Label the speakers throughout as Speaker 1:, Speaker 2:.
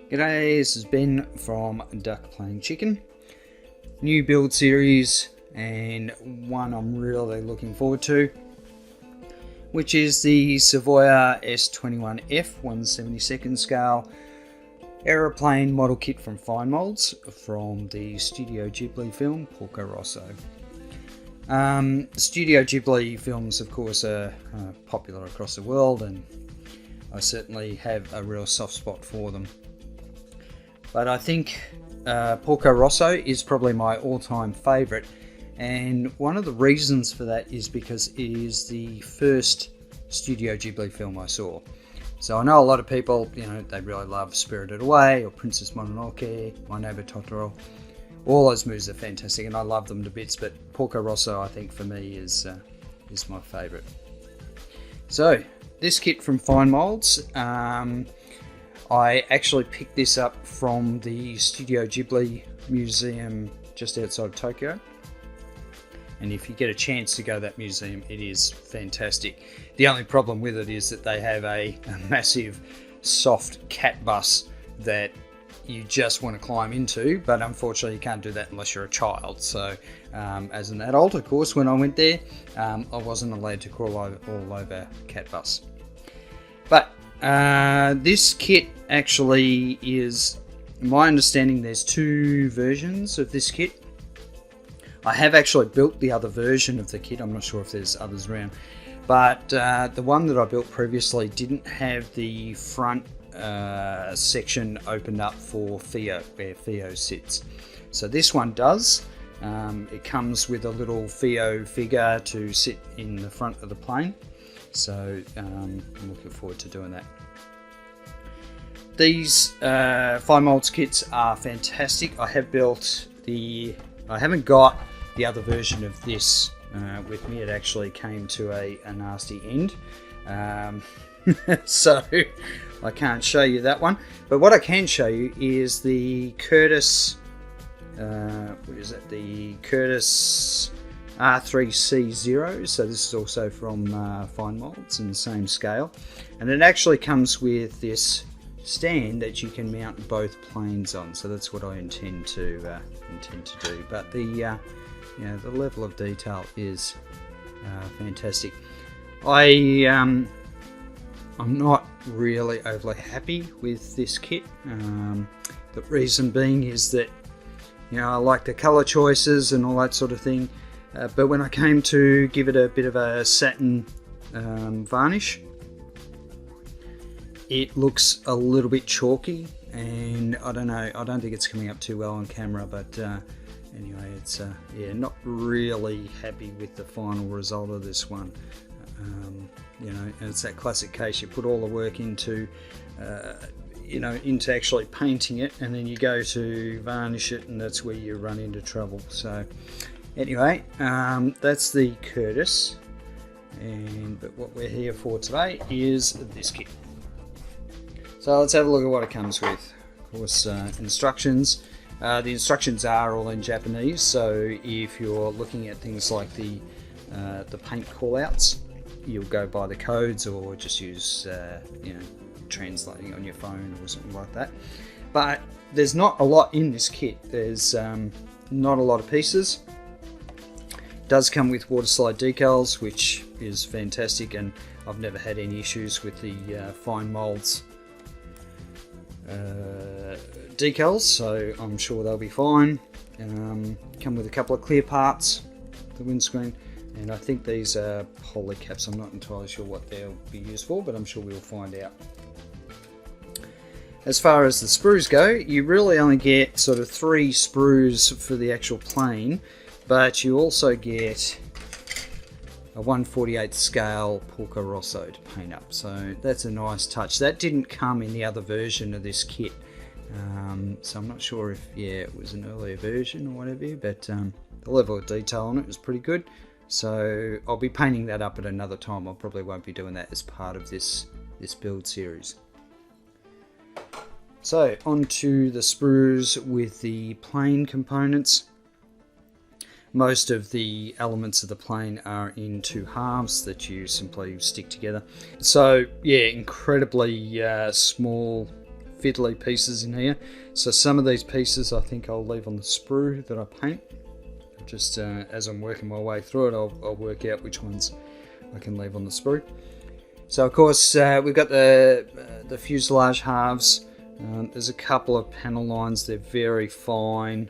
Speaker 1: G'day, this is Ben from Duck Plain Chicken. New build series, and one I'm really looking forward to, which is the Savoia S21F 1/72nd scale aeroplane model kit from FineMolds from the Studio Ghibli film Porco Rosso. Studio Ghibli films, of course, are popular across the world, and I certainly have a real soft spot for them. But I think Porco Rosso is probably my all-time favourite, and one of the reasons for that is because it is the first Studio Ghibli film I saw. So I know a lot of people, they really love Spirited Away or Princess Mononoke, My Neighbor Totoro. All those movies are fantastic, and I love them to bits. But Porco Rosso, I think, for me is my favourite. So this kit from FineMolds, I actually picked this up from the Studio Ghibli museum just outside of Tokyo. And if you get a chance to go to that museum, it is fantastic. The only problem with it is that they have a massive soft cat bus that you just want to climb into, but unfortunately you can't do that unless you're a child. So as an adult, of course, when I went there, I wasn't allowed to crawl all over cat bus. But this kit actually is, in my understanding, there's two versions of this kit. I have actually built the other version of the kit. I'm not sure if there's others around, but the one that I built previously didn't have the front section opened up for Fio, where Fio sits. So this one does. It comes with a little Fio figure to sit in the front of the plane. So I'm looking forward to doing that. These FineMolds kits are fantastic. I haven't got the other version of this with me. It actually came to a nasty end. So I can't show you that one. But what I can show you is the Curtis, the Curtis R3C0. So this is also from FineMolds in the same scale. And it actually comes with this stand that you can mount both planes on. So that's what I intend to do. But the level of detail is fantastic. I'm not really overly happy with this kit. The reason being is that I like the color choices and all that sort of thing, but when I came to give it a bit of a satin varnish, it looks a little bit chalky, and I don't know, I don't think it's coming up too well on camera, but anyway, it's not really happy with the final result of this one. And it's that classic case, you put all the work into into actually painting it, and then you go to varnish it, and that's where you run into trouble. So anyway, that's the Curtis, but what we're here for today is this kit. So let's have a look at what it comes with. Of course, instructions. The instructions are all in Japanese, so if you're looking at things like the paint callouts, you'll go by the codes, or just use translating on your phone or something like that. But there's not a lot in this kit. There's not a lot of pieces. It does come with water slide decals, which is fantastic, and I've never had any issues with the FineMolds decals, so I'm sure they'll be fine. Come with a couple of clear parts, the windscreen, and I think these are poly caps. I'm not entirely sure what they'll be used for, but I'm sure we'll find out. As far as the sprues go, you really only get sort of 3 sprues for the actual plane, but you also get a 1/48 scale Porco Rosso to paint up, so that's a nice touch. That didn't come in the other version of this kit, so I'm not sure if it was an earlier version or whatever, but the level of detail on it was pretty good. So I'll be painting that up at another time. I probably won't be doing that as part of this build series. So onto the sprues with the plane components. Most of the elements of the plane are in 2 halves that you simply stick together. So yeah, incredibly small fiddly pieces in here. So some of these pieces I think I'll leave on the sprue that I paint. Just as I'm working my way through it, I'll work out which ones I can leave on the sprue. So of course we've got the fuselage halves. There's a couple of panel lines. They're very fine,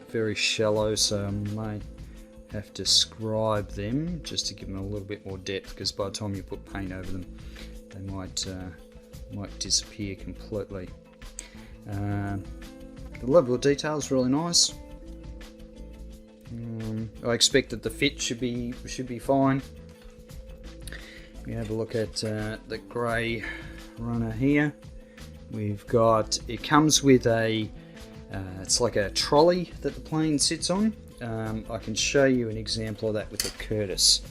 Speaker 1: very shallow, so I may have to scribe them just to give them a little bit more depth, because by the time you put paint over them, they might disappear completely. The level of detail is really nice. I expect that the fit should be fine. We have a look at the grey runner here. We've got, it comes with a it's like a trolley that the plane sits on. I can show you an example of that with the Curtis.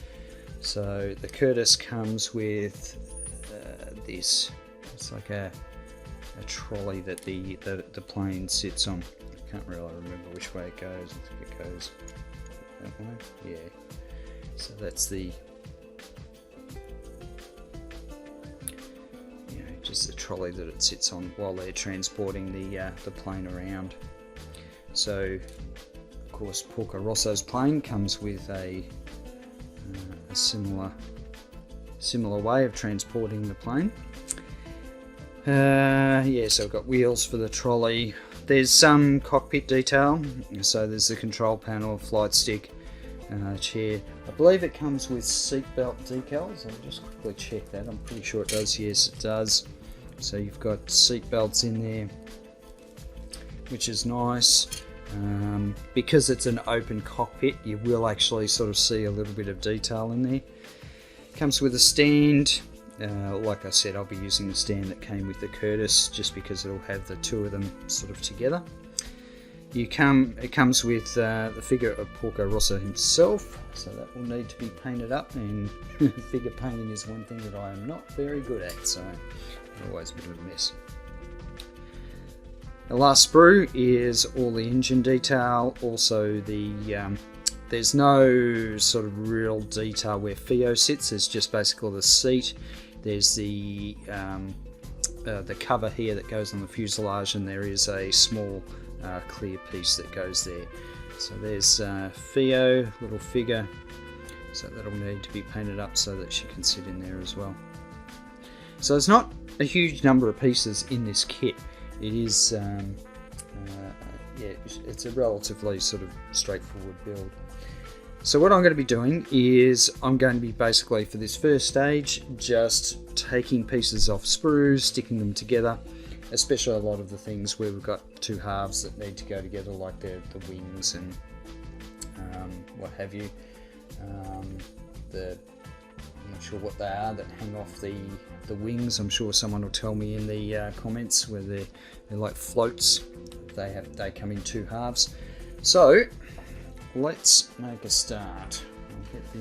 Speaker 1: So the Curtis comes with this. It's like a trolley that the plane sits on. I can't really remember which way it goes. I think it goes that way. Yeah. So that's the, just the trolley that it sits on while they're transporting the plane around. So of course Porco Rosso's plane comes with a similar way of transporting the plane. Yeah, so I've got wheels for the trolley. There's some cockpit detail, so there's the control panel, flight stick, chair. I believe it comes with seatbelt decals. I'll just quickly check that. I'm pretty sure it does. Yes, it does. So you've got seat belts in there, which is nice. Because it's an open cockpit, you will actually sort of see a little bit of detail in there. Comes with a stand. Like I said, I'll be using the stand that came with the Curtis, just because it'll have the two of them sort of together. It comes with the figure of Porco Rosso himself, so that will need to be painted up, and figure painting is one thing that I am not very good at, so always a bit of a mess. The last sprue is all the engine detail. Also there's no sort of real detail where Fio sits. There's just basically the seat. There's the cover here that goes on the fuselage, and there is a small clear piece that goes there. So there's Fio, little figure, so that'll need to be painted up so that she can sit in there as well. So there's not a huge number of pieces in this kit. It is, yeah, it's a relatively sort of straightforward build. So what I'm going to be doing is I'm going to be basically, for this first stage, just taking pieces off sprues, sticking them together, especially a lot of the things where we've got two halves that need to go together, like the wings and what have you. I'm not sure what they are that hang off the wings. I'm sure someone will tell me in the comments where they're like floats. They come in two halves. So let's make a start. I'll get the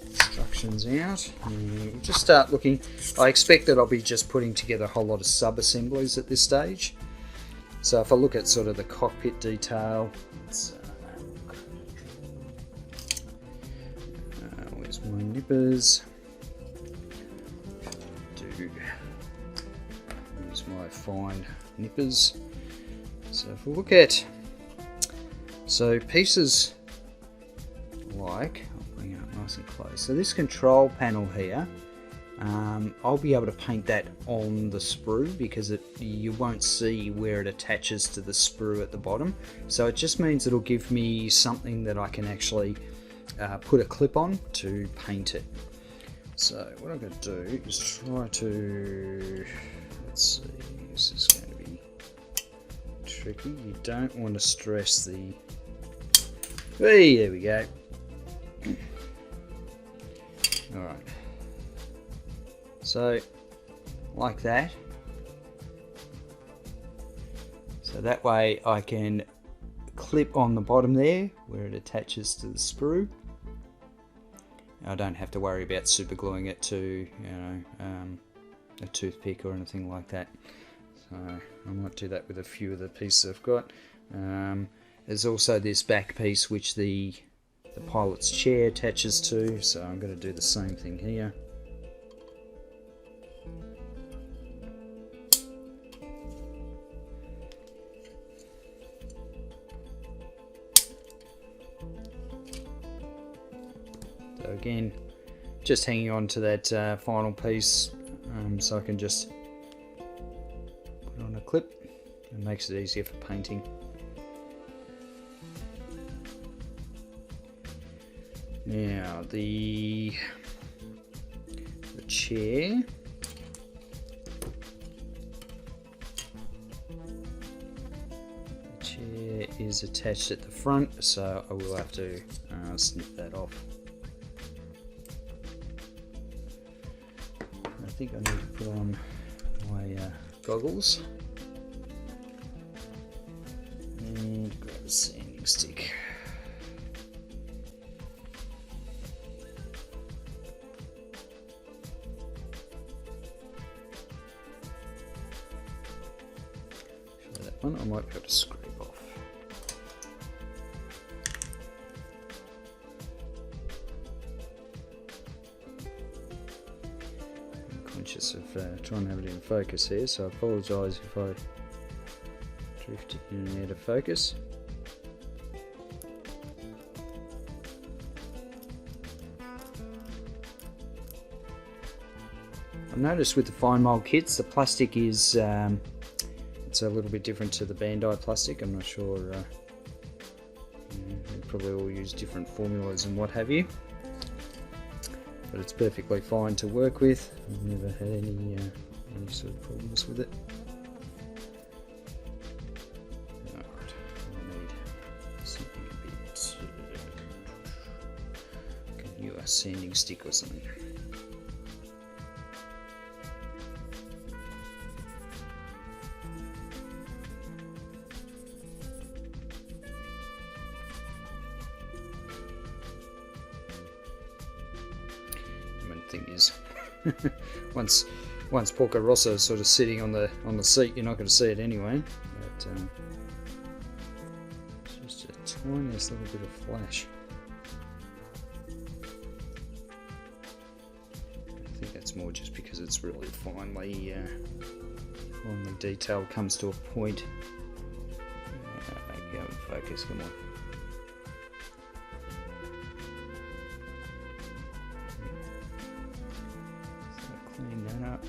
Speaker 1: instructions out. We'll just start looking. I expect that I'll be just putting together a whole lot of sub-assemblies at this stage. So if I look at sort of the cockpit detail, let's where's my nippers? Use my fine nippers. So if we look at pieces like, I'll bring it up nice and close. So this control panel here, I'll be able to paint that on the sprue, because you won't see where it attaches to the sprue at the bottom. So it just means it'll give me something that I can actually put a clip on to paint it. So what I'm going to do is try to, let's see, this is going to be tricky. You don't want to stress the, hey, there we go. Alright, so like that. So that way I can clip on the bottom there where it attaches to the sprue. I don't have to worry about super gluing it to, a toothpick or anything like that. So I might do that with a few of the pieces I've got. There's also this back piece which the pilot's chair attaches to, so I'm going to do the same thing here. So again, just hanging on to that final piece, so I can just put it on a clip. It makes it easier for painting. Now the chair. The chair is attached at the front, so I will have to snip that off. I think I need to put on my goggles and grab a sanding stick. That one I might be able to scrape off. Conscious of trying to have it in focus here, so I apologise if I drift in and out of focus. I noticed with the FineMold kits, the plastic is it's a little bit different to the Bandai plastic. I'm not sure. They probably all use different formulas and what have you. But it's perfectly fine to work with. I've never had any sort of problems with it. Alright, I need something a bit. Can you a sanding stick or something? Thing is, once Porco Rosso is sort of sitting on the seat, you're not going to see it anyway. But it's just a tiniest little bit of flash. I think that's more just because it's really finely detailed, comes to a point. Go and focus, come on. Clean that up.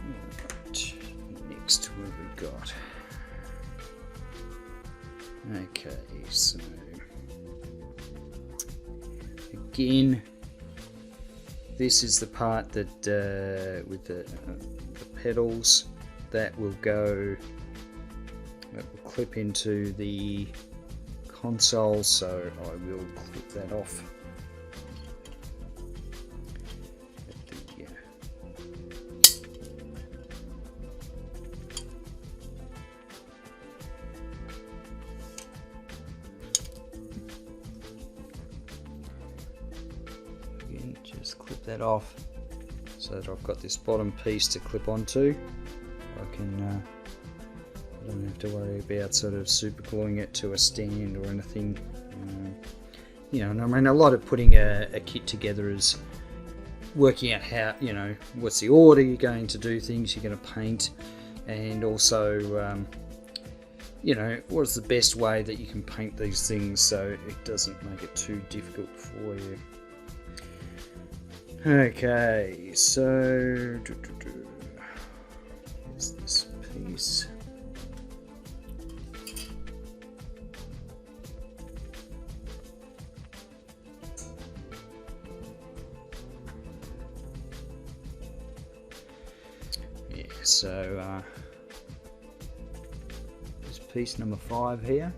Speaker 1: Right. Next, what have we got? Okay, so again, this is the part that with the pedals that will clip into the console, so I will clip that off. Again, just clip that off so that I've got this bottom piece to clip onto. I can I don't have to worry about sort of super gluing it to a stand or anything. You know, and I mean, a lot of putting a kit together is working out how, you know, what's the order you're going to do things, you're going to paint, and also, you know, what's the best way that you can paint these things so it doesn't make it too difficult for you. Okay, so here's this piece. Yeah, so this piece number 5 here.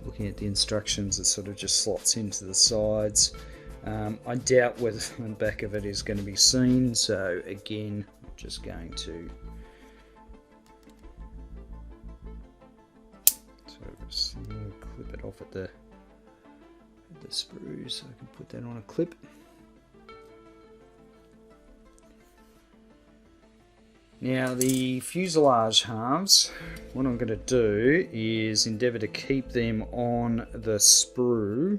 Speaker 1: Looking at the instructions, it sort of just slots into the sides. I doubt whether the back of it is going to be seen, so again, I'm just going to sort of clip it off at the sprue, so I can put that on a clip. Now the fuselage halves, what I'm going to do is endeavour to keep them on the sprue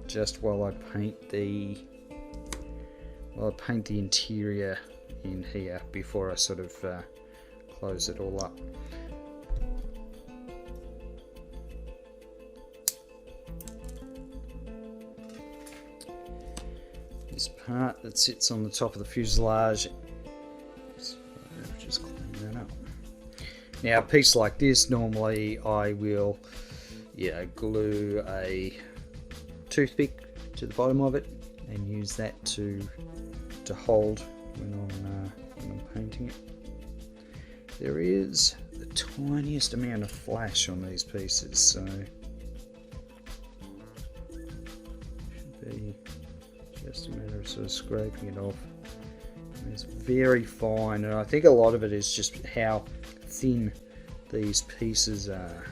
Speaker 1: just while I paint the interior in here before I sort of close it all up. this part that sits on the top of the fuselage. So just clean that up. Now, a piece like this, normally I will, glue a toothpick to the bottom of it and use that to hold when I'm painting it. There is the tiniest amount of flash on these pieces, so should be just a matter of sort of scraping it off. And it's very fine, and I think a lot of it is just how thin these pieces are.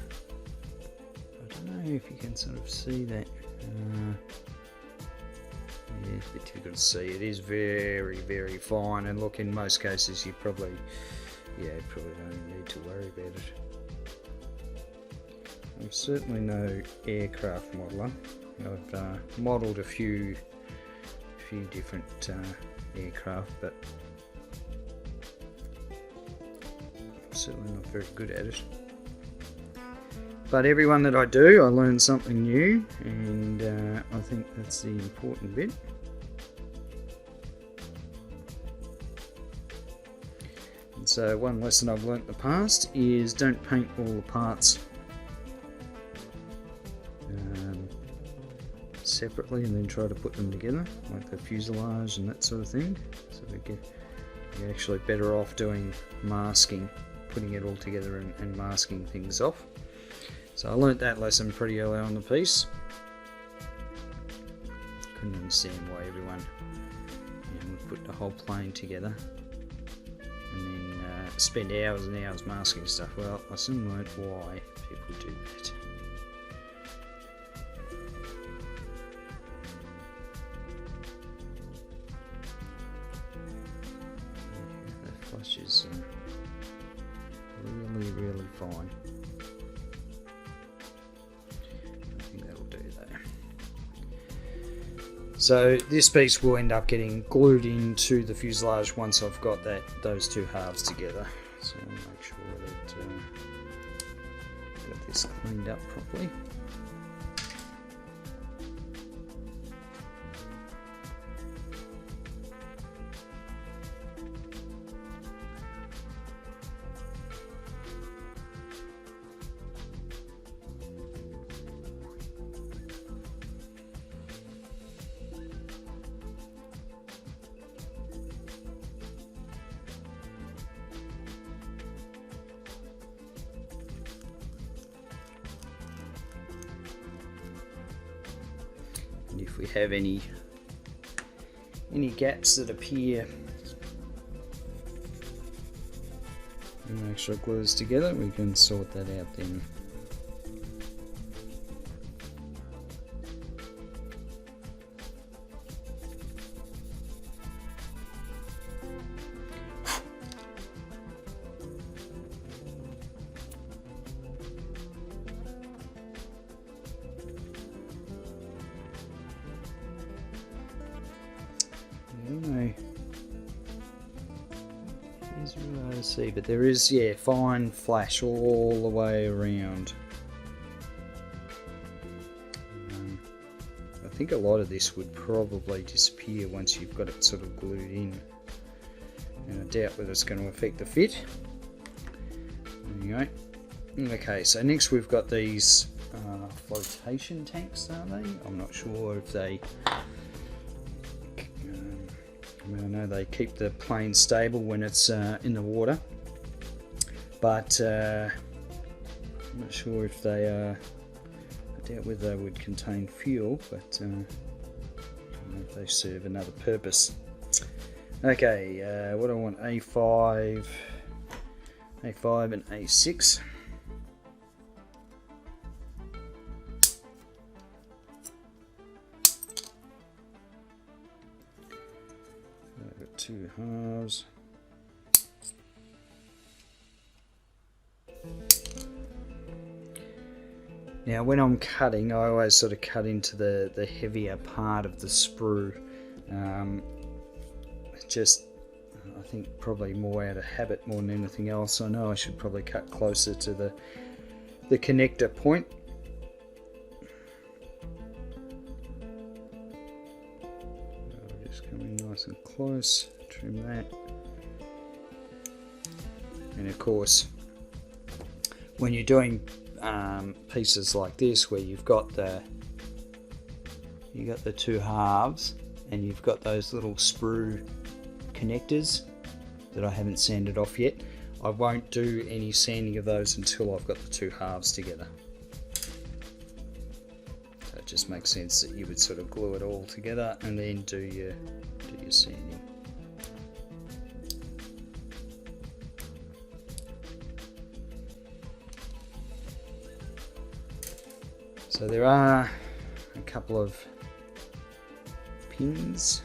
Speaker 1: I don't know if you can sort of see that. Yeah, it's a bit too good to see. It is very, very fine, and look, in most cases you probably don't need to worry about it. I'm certainly no aircraft modeler. I've modelled a few different aircraft, but I'm certainly not very good at it. But every one that I do, I learn something new, and I think that's the important bit. And so one lesson I've learnt in the past is don't paint all the parts separately and then try to put them together, like the fuselage and that sort of thing. So you're actually better off doing masking, putting it all together and masking things off. So I learnt that lesson pretty early on in the piece. Couldn't understand why everyone would put the whole plane together and then spend hours and hours masking stuff. Well, I soon learnt why people do that. The flush is really, really fine. So this piece will end up getting glued into the fuselage once I've got those two halves together. So I'll make sure that got this cleaned up properly. And if we have any gaps that appear when the extra glue is together, we can sort that out then. It's really hard to see, but there is fine flash all the way around. I think a lot of this would probably disappear once you've got it sort of glued in, and I doubt whether it's going to affect the fit. There you go. Okay, so next we've got these flotation tanks, are they? I'm not sure if they I know they keep the plane stable when it's in the water, but I'm not sure if they I doubt whether they would contain fuel, but I don't know if they serve another purpose. Okay, what do I want? A5 and A6. Two halves. Now when I'm cutting, I always sort of cut into the heavier part of the sprue. Just, I think probably more out of habit more than anything else. I know I should probably cut closer to the connector point. come in nice and close, trim that. And of course, when you're doing pieces like this where you've got the two halves and you've got those little sprue connectors that I haven't sanded off yet, I won't do any sanding of those until I've got the two halves together. So it just makes sense that you would sort of glue it all together and then do your sanding. So there are a couple of pins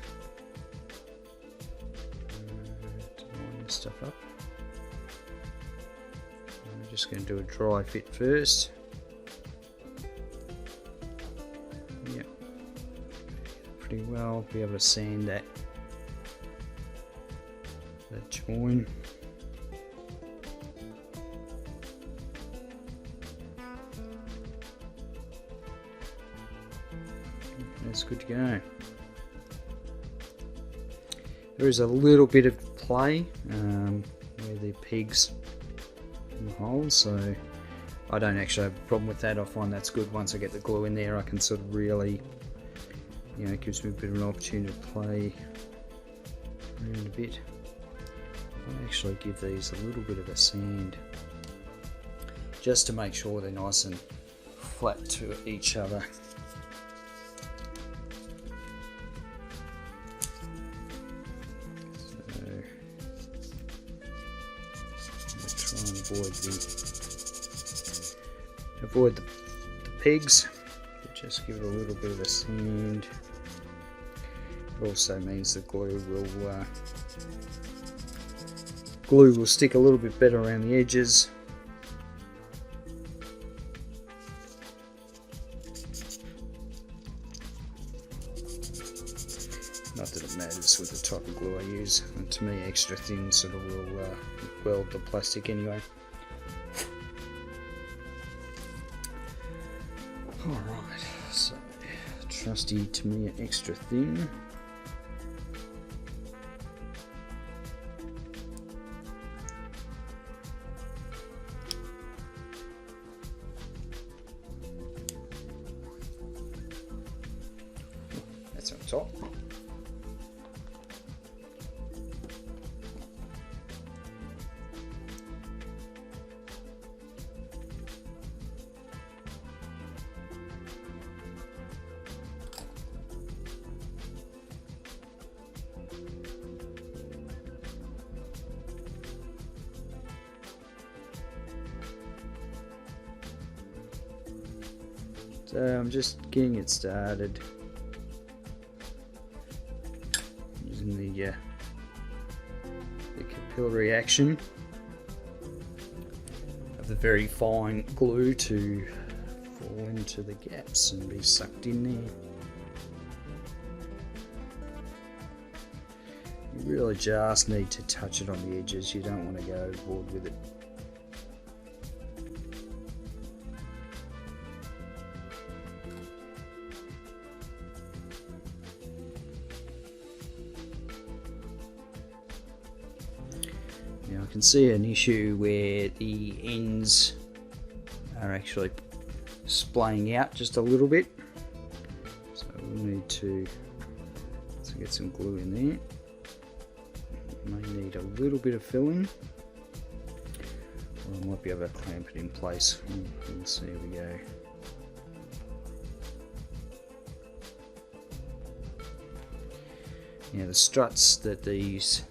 Speaker 1: to line this stuff up. I'm just going to do a dry fit first. Yep, pretty well. Be able to sand that join. That's good to go. There is a little bit of play where the pegs in the holes, so I don't actually have a problem with that. I find that's good. Once I get the glue in there, I can sort of really, you know, it gives me a bit of an opportunity to play around a bit. I'll actually give these a little bit of a sand just to make sure they're nice and flat to each other. Avoid the pegs, but just give it a little bit of a sand. It also means the glue will stick a little bit better around the edges. Not that it matters with the type of glue I use, and to me extra thin sort of will weld the plastic anyway. Alright, so trusty to me extra thin. That's on top. So I'm just getting it started using the capillary action of the very fine glue to fall into the gaps and be sucked in there. You really just need to touch it on the edges, you don't want to go overboard with it. Now I can see an issue where the ends are actually splaying out just a little bit, so we'll need to get some glue in there. May need a little bit of filling, or I might be able to clamp it in place. We'll see how we go. Now the struts that these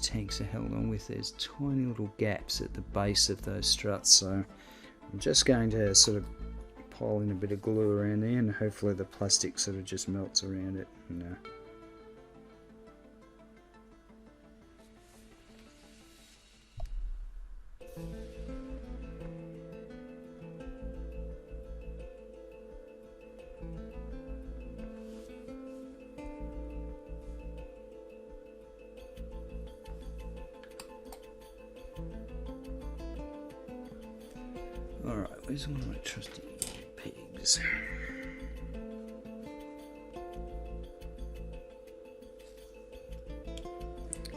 Speaker 1: tanks are held on with, there's tiny little gaps at the base of those struts, so I'm just going to sort of pile in a bit of glue around there, and hopefully the plastic sort of just melts around it. Alright, where's one of my trusty pegs?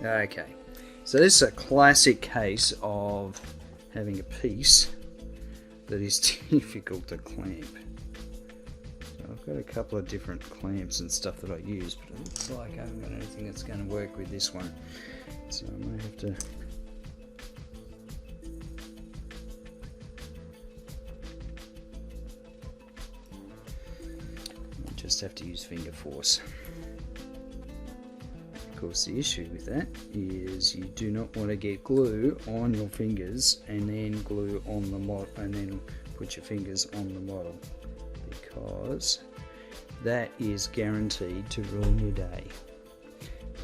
Speaker 1: Okay, so this is a classic case of having a piece that is difficult to clamp. So I've got a couple of different clamps and stuff that I use, but it looks like I haven't got anything that's going to work with this one. So I may have to use finger force. Of course, the issue with that is you do not want to get glue on your fingers and then glue on the model and then put your fingers on the model, because that is guaranteed to ruin your day,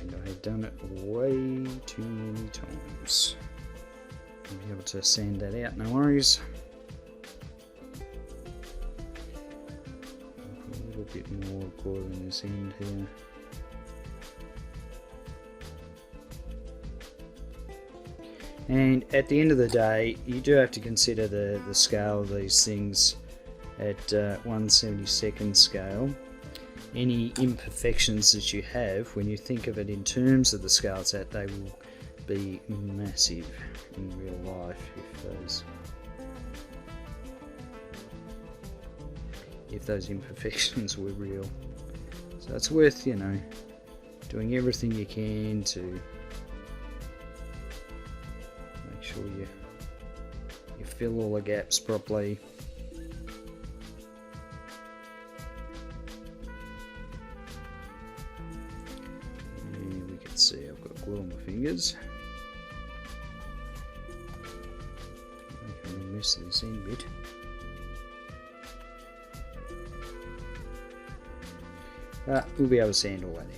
Speaker 1: and I have done it way too many times. I'll be able to sand that out, no worries. A little bit more glue in this end here. And at the end of the day, you do have to consider the scale of these things at 1/72 scale. Any imperfections that you have, when you think of it in terms of the scales, that they will be massive in real life if those imperfections were real. So it's worth, you know, doing everything you can to make sure you fill all the gaps properly. And we can see I've got glue on my fingers. Making a mess of this end bit. We'll be able to sand all that out.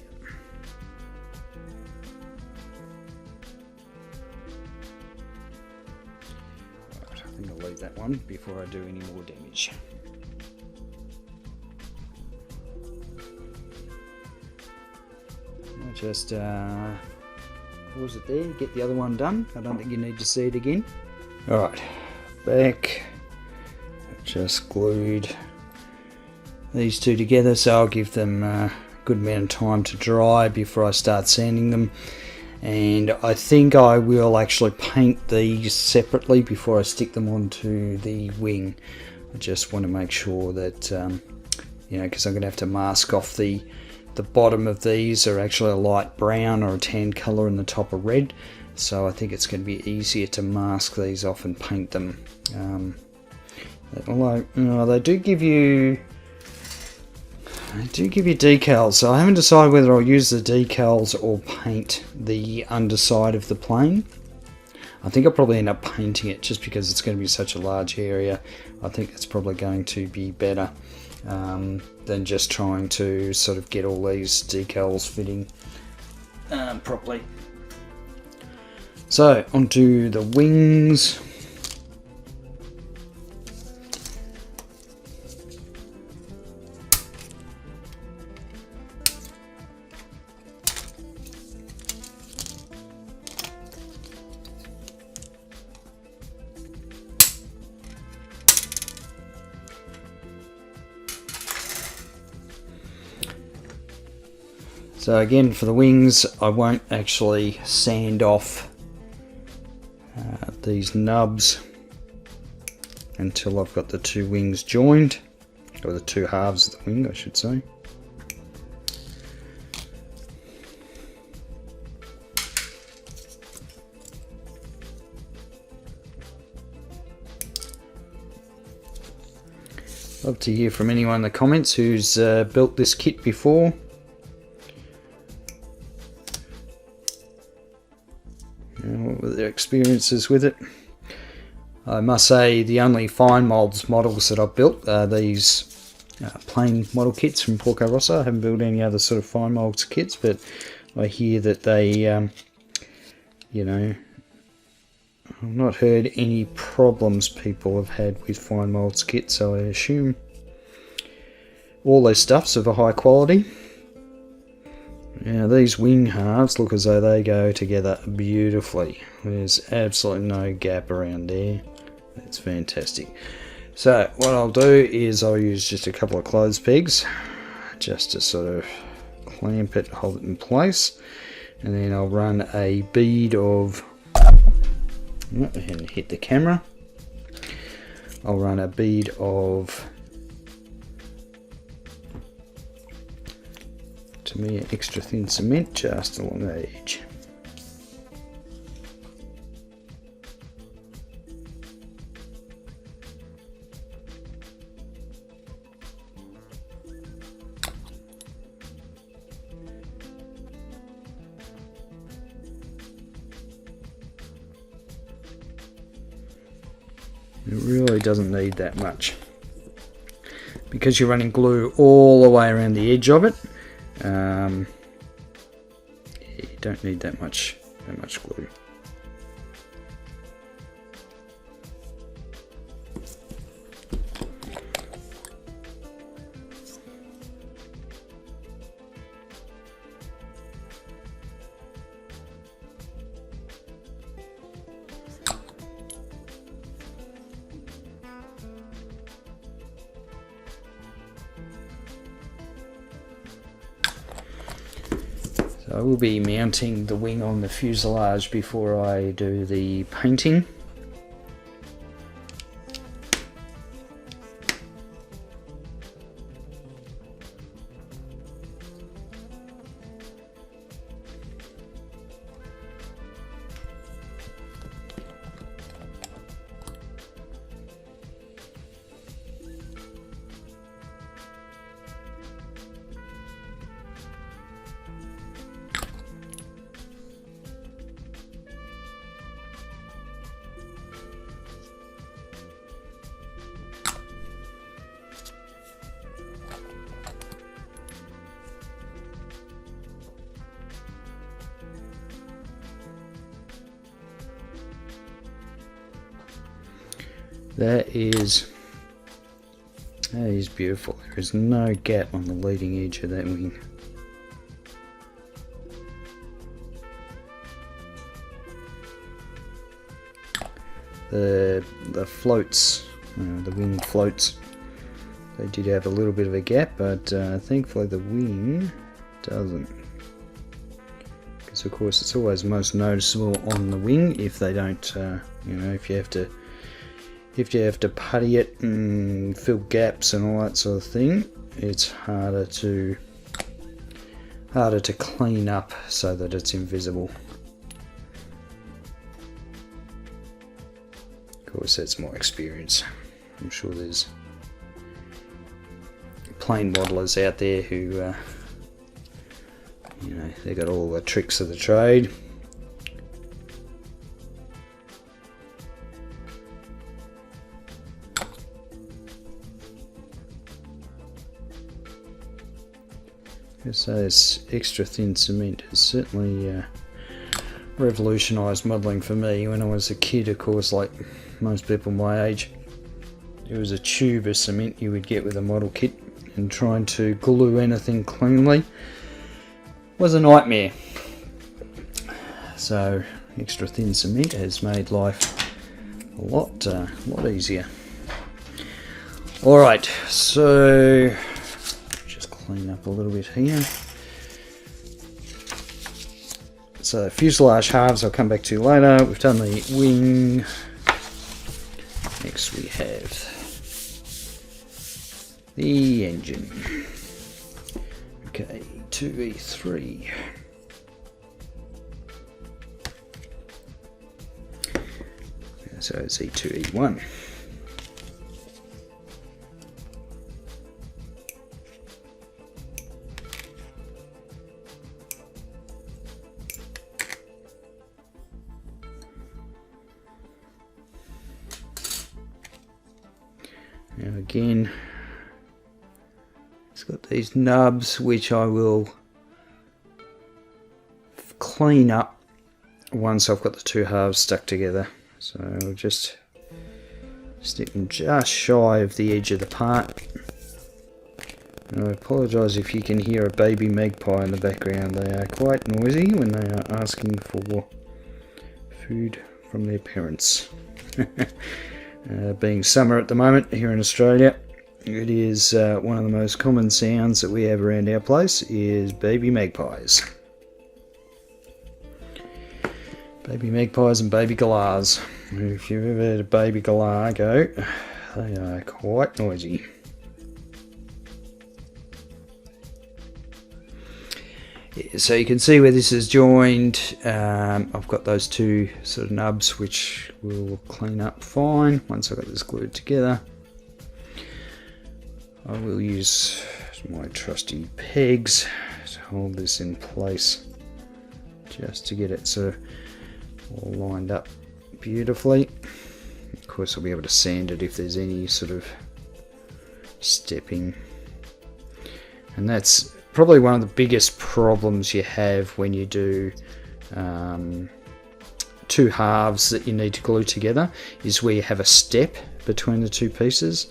Speaker 1: Right, I think I'll leave that one before I do any more damage. I'll just pause it there, get the other one done. I don't think you need to see it again. Alright, back. I've just glued these two together, so I'll give them a good amount of time to dry before I start sanding them. And I think I will actually paint these separately before I stick them onto the wing. I just want to make sure that you know, because I'm going to have to mask off the bottom of these are actually a light brown or a tan color and the top are red, so I think it's going to be easier to mask these off and paint them. Although, you know, they do give you decals, so I haven't decided whether I'll use the decals or paint the underside of the plane. I think I'll probably end up painting it just because it's going to be such a large area. I think it's probably going to be better than just trying to sort of get all these decals fitting properly. So onto the wings. So again, for the wings, I won't actually sand off these nubs until I've got the two wings joined, or the two halves of the wing, I should say. Love to hear from anyone in the comments who's built this kit before. What were their experiences with it? I must say the only FineMolds models that I've built are these plain model kits from Porco Rosso. I haven't built any other sort of FineMolds kits, but I hear that they, you know, I've not heard any problems people have had with FineMolds kits, so I assume all those stuff's of a high quality. Now these wing halves look as though they go together beautifully. There's absolutely no gap around there. That's fantastic. So what I'll do is I'll use just a couple of clothes pegs just to sort of clamp it, hold it in place. and then I'll run a bead of, and hit the camera, I'll run a bead of, to me, extra thin cement just along the edge. It really doesn't need that much, because you're running glue all the way around the edge of it. You don't need that much glue. I will be mounting the wing on the fuselage before I do the painting. That is beautiful. There is no gap on the leading edge of that wing. The floats, the wing floats, they did have a little bit of a gap, but thankfully the wing doesn't. Because of course it's always most noticeable on the wing if they don't, if you have to putty it and fill gaps and all that sort of thing, it's harder to clean up so that it's invisible. Of course, that's my experience. I'm sure there's plain modelers out there who, they got all the tricks of the trade. So this extra thin cement has certainly revolutionised modelling for me. When I was a kid, of course, like most people my age, it was a tube of cement you would get with a model kit, and trying to glue anything cleanly was a nightmare. So extra thin cement has made life a lot easier. Alright, so clean up a little bit here. So fuselage halves I'll come back to later. We've done the wing. Next we have the engine. Okay, 2E3. So it's E2E1. Now again, it's got these nubs which I will clean up once I've got the two halves stuck together. So I'll just stick them just shy of the edge of the part. And I apologise if you can hear a baby magpie in the background. They are quite noisy when they are asking for food from their parents. Being summer at the moment here in Australia, it is one of the most common sounds that we have around our place is baby magpies. Baby magpies and baby galahs. If you've ever had a baby galah go, they are quite noisy. Yeah, so you can see where this is joined. I've got those two sort of nubs which will clean up fine once I've got this glued together. I will use my trusty pegs to hold this in place just to get it sort of all lined up beautifully. Of course I'll be able to sand it if there's any sort of stepping, and that's probably one of the biggest problems you have when you do two halves that you need to glue together, is where you have a step between the two pieces,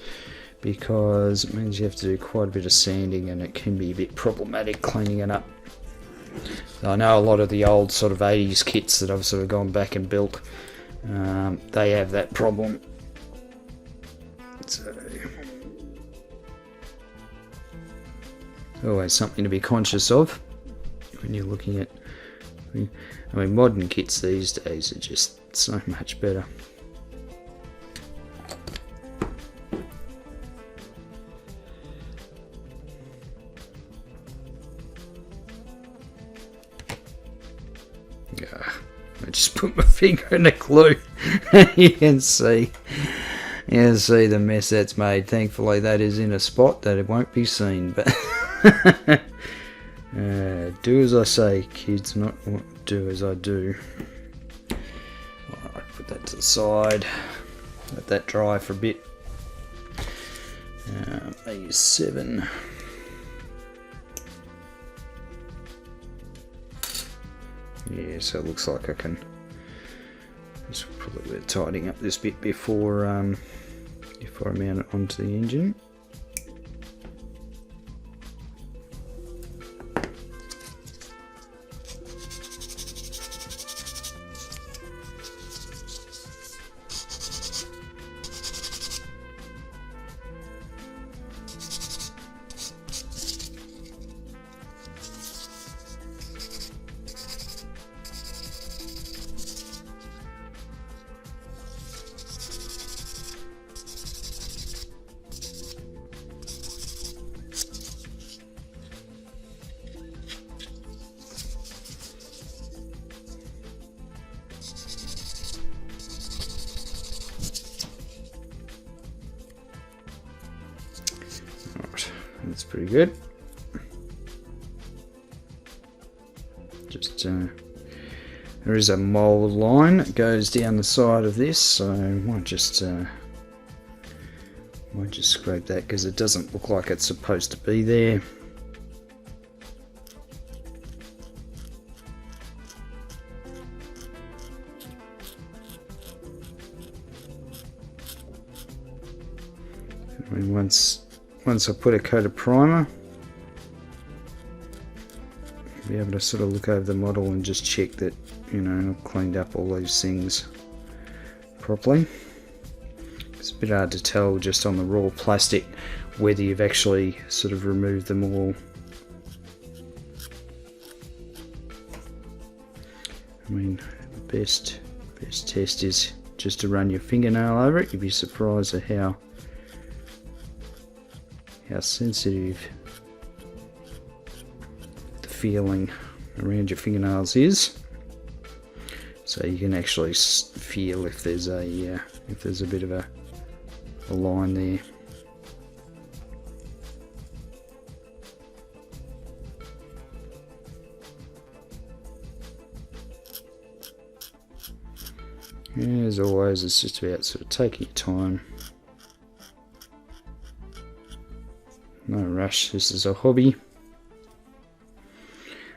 Speaker 1: because it means you have to do quite a bit of sanding and it can be a bit problematic cleaning it up. I know a lot of the old sort of 80s kits that I've sort of gone back and built, they have that problem. So, always something to be conscious of when you're looking at, I mean, modern kits these days are just so much better. I just put my finger in the glue. You can see the mess that's made. Thankfully that is in a spot that it won't be seen, but do as I say, kids, not do as I do. Alright, put that to the side, let that dry for a bit. I use 7. Yeah, so it looks like I can just probably worth tidying up this bit before I mount it onto the engine. That's pretty good. Just there is a mold line that goes down the side of this, so I might just scrape that because it doesn't look like it's supposed to be there. I mean, once I put a coat of primer, I'll be able to sort of look over the model and just check that, you know, I've cleaned up all those things properly. It's a bit hard to tell just on the raw plastic whether you've actually sort of removed them all. I mean, the best test is just to run your fingernail over it. You'd be surprised at how sensitive the feeling around your fingernails is, so you can actually feel if there's a bit of a line there. As always, it's just about sort of taking your time. No rush, this is a hobby.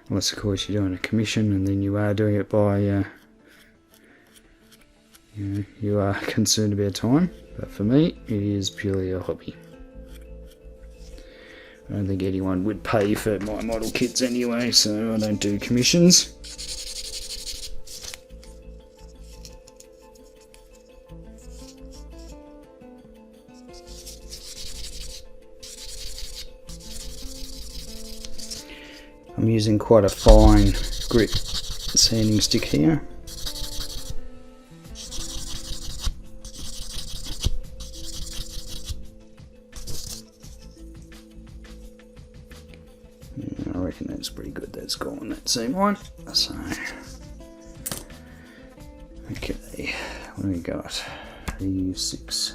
Speaker 1: Unless of course you're doing a commission and then you are doing it by, you are concerned about time. But for me, it is purely a hobby. I don't think anyone would pay for my model kits anyway, so I don't do commissions. I'm using quite a fine grit sanding stick here. gone, that same one. So, okay, what do we got? E6.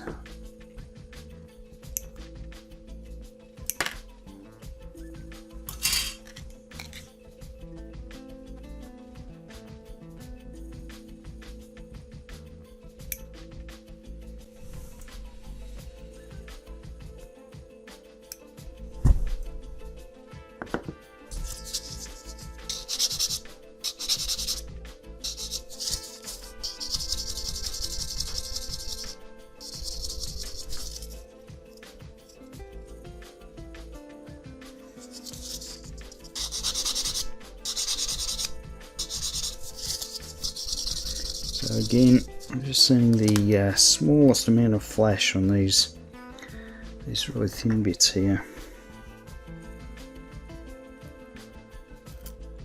Speaker 1: So again, I'm just seeing the smallest amount of flash on these really thin bits here.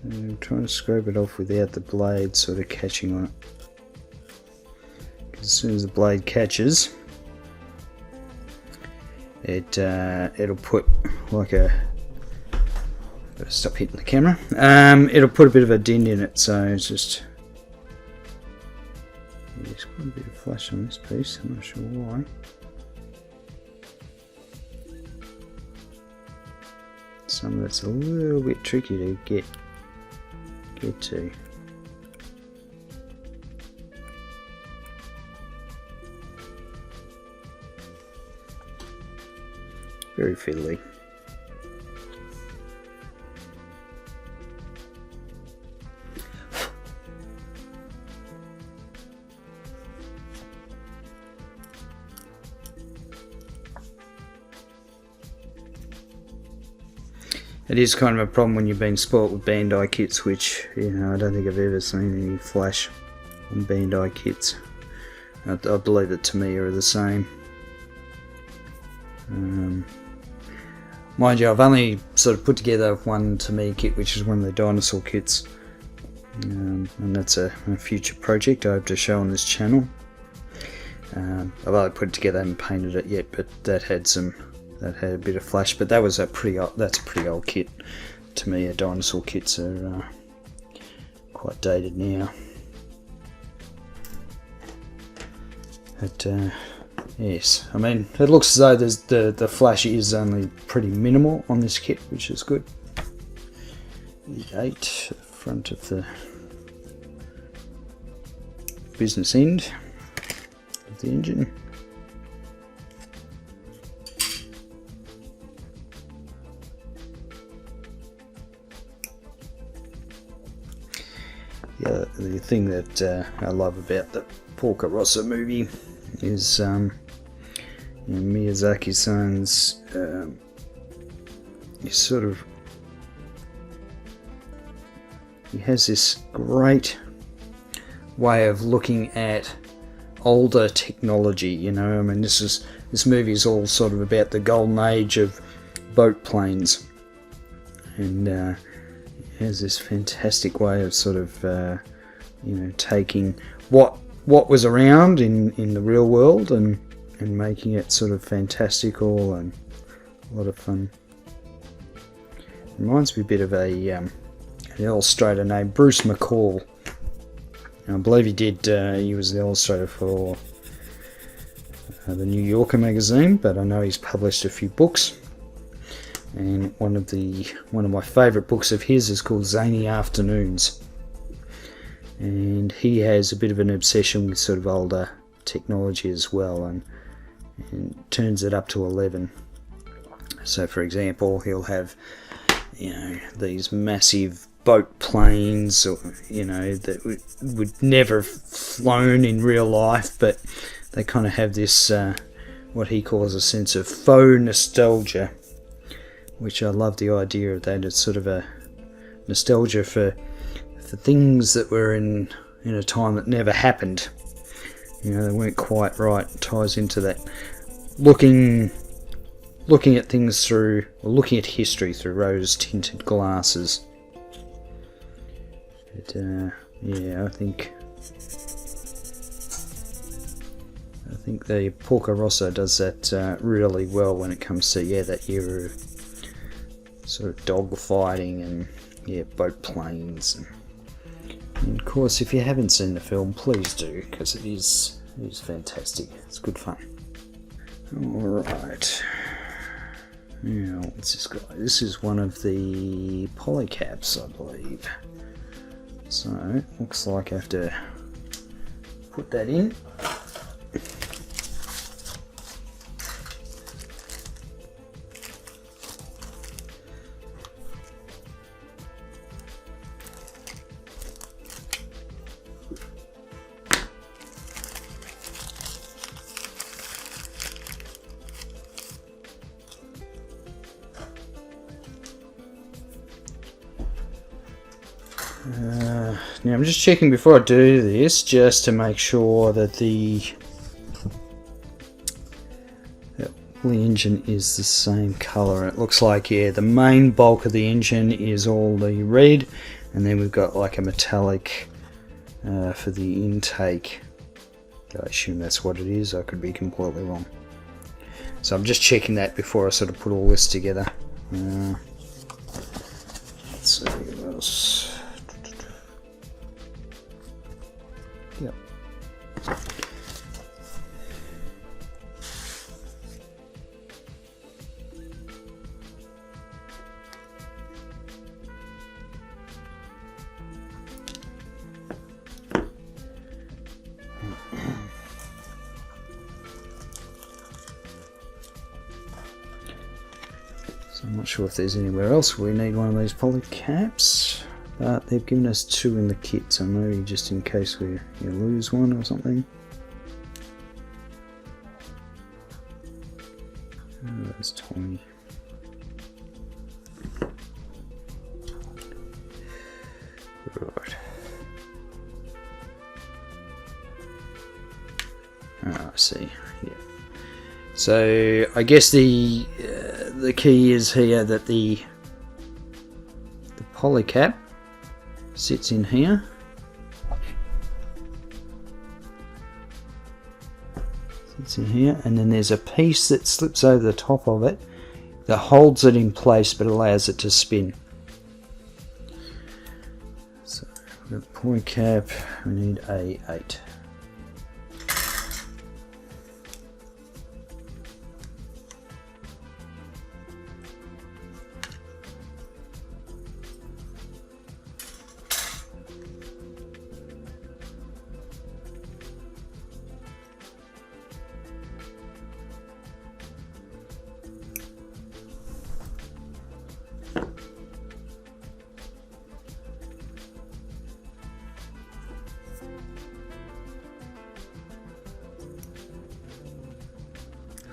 Speaker 1: And I'm trying to scrape it off without the blade sort of catching on it. As soon as the blade catches, it'll put like a. Gotta stop hitting the camera. It'll put a bit of a dent in it, so it's just. There's quite a bit of flash on this piece, I'm not sure why. Some of it's a little bit tricky to get to. Very fiddly. It is kind of a problem when you've been spoilt with Bandai kits, which, you know, I don't think I've ever seen any flash on Bandai kits. I believe that Tamiya are the same. Mind you, I've only sort of put together one Tamiya kit, which is one of the dinosaur kits. And that's a future project I hope to show on this channel. I've only put it together, I haven't painted it yet, but that had a bit of flash, but that's a pretty old kit. To me, dinosaur kits are quite dated now. But yes, I mean, it looks as though the flash is only pretty minimal on this kit, which is good. E8, the front of the business end of the engine. Yeah, the thing that I love about the Porco Rosso movie is you know, Miyazaki-san's he has this great way of looking at older technology. You know, I mean, this movie is all sort of about the golden age of boat planes, and has this fantastic way of sort of you know, taking what was around in the real world and making it sort of fantastical and a lot of fun. Reminds me a bit of an illustrator named Bruce McCall. And I believe he was the illustrator for the New Yorker magazine, but I know he's published a few books. And one of my favourite books of his is called Zany Afternoons, and he has a bit of an obsession with sort of older technology as well, and turns it up to 11. So, for example, he'll have, you know, these massive boat planes, or, you know, that would never have flown in real life, but they kind of have this what he calls a sense of faux nostalgia, which I love the idea of that. It's sort of a nostalgia for things that were in a time that never happened. You know, they weren't quite right. It ties into that looking at things through, or looking at history through rose-tinted glasses. But yeah, I think the Porco Rosso does that really well when it comes to that era of sort of dog fighting and, yeah, boat planes. And of course, if you haven't seen the film, please do, because it is fantastic. It's good fun. Alright. Now, what's this guy? This is one of the polycaps, I believe. So, looks like I have to put that in. Now I'm just checking before I do this, just to make sure that the engine is the same color. It looks like, yeah, the main bulk of the engine is all the red, and then we've got like a metallic for the intake. I assume that's what it is. I could be completely wrong. So I'm just checking that before I sort of put all this together. Let's see what else. Yep. So I'm not sure if there's anywhere else we need one of these poly caps. But they've given us 2 in the kit, so maybe just in case you lose one or something. Oh, that's tiny. Right. Ah, I see. Yeah. So I guess the key is here that the poly cap sits in here. Sits in here, and then there's a piece that slips over the top of it that holds it in place but allows it to spin. So the point cap, we need A8.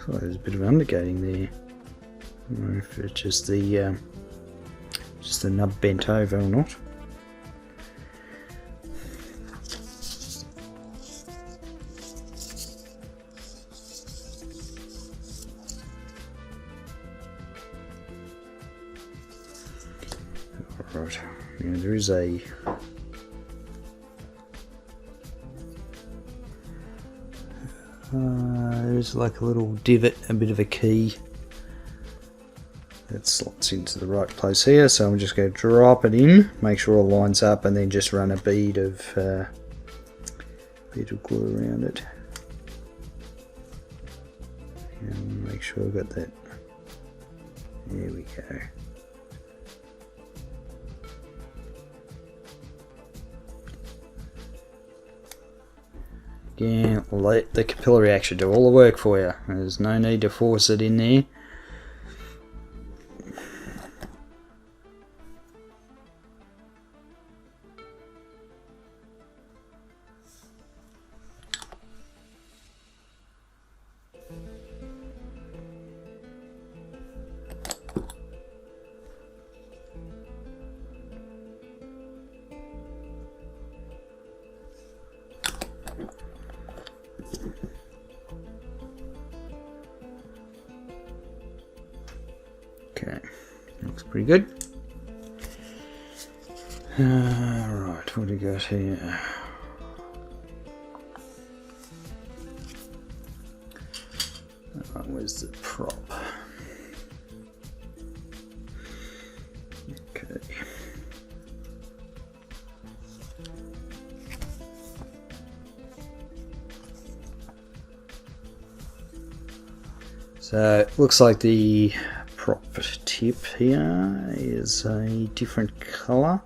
Speaker 1: Oh, there's a bit of undergating there. I don't know if it's just the nub bent over or not. Alright, yeah, there is a there's like a little divot, a bit of a key that slots into the right place here, so I'm just going to drop it in, make sure it all lines up, and then just run a bead of glue around it, and make sure I've got that. There we go. Again, let the capillary action do all the work for you. There's no need to force it in there. Okay, looks pretty good. Right, what do we got here? Where's the prop? Okay. So it looks like the prop tip here is a different colour,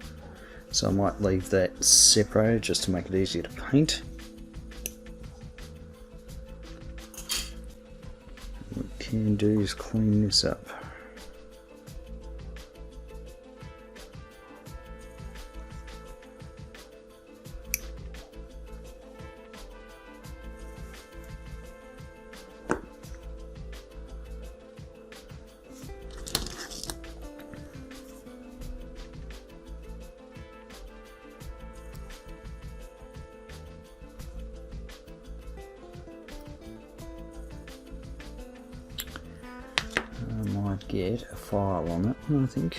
Speaker 1: so I might leave that separated just to make it easier to paint. What we can do is clean this up. Might get a file on it, I think.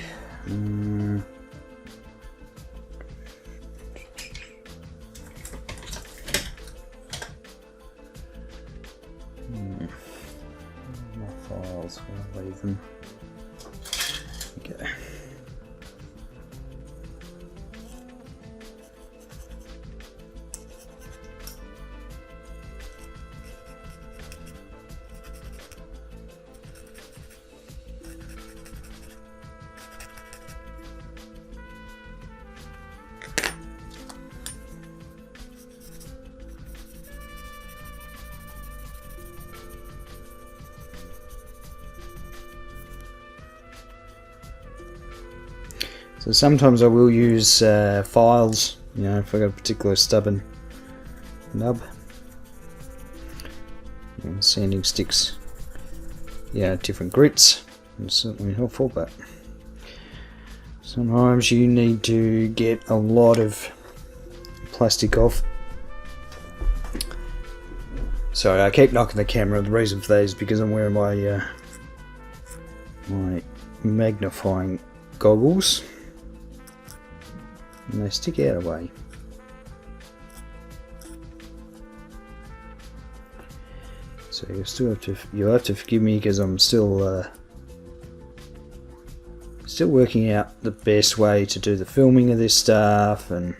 Speaker 1: My files, I'll leave them. Okay. So sometimes I will use files, you know, if I've got a particular stubborn nub. And sanding sticks, yeah, different grits, it's certainly helpful, but sometimes you need to get a lot of plastic off. Sorry, I keep knocking the camera. The reason for that is because I'm wearing my my magnifying goggles. And they stick out a way. So you'll have to forgive me because I'm still working out the best way to do the filming of this stuff and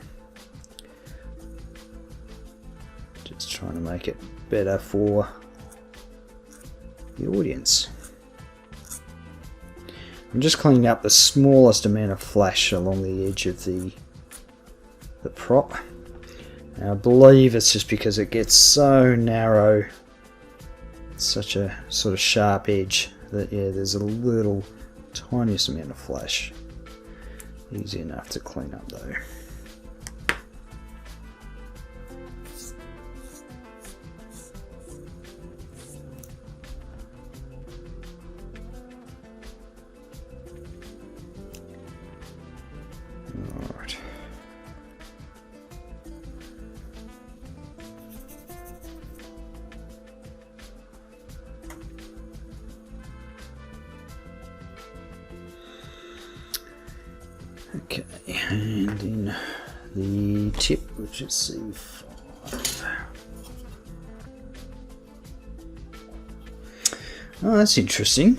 Speaker 1: just trying to make it better for the audience. I'm just cleaning up the smallest amount of flash along the edge of the prop. Now, I believe it's just because it gets so narrow, it's such a sort of sharp edge that, yeah, there's a little tiniest amount of flash. Easy enough to clean up though. Alright. Okay, and in the tip, which is C5. Oh, that's interesting.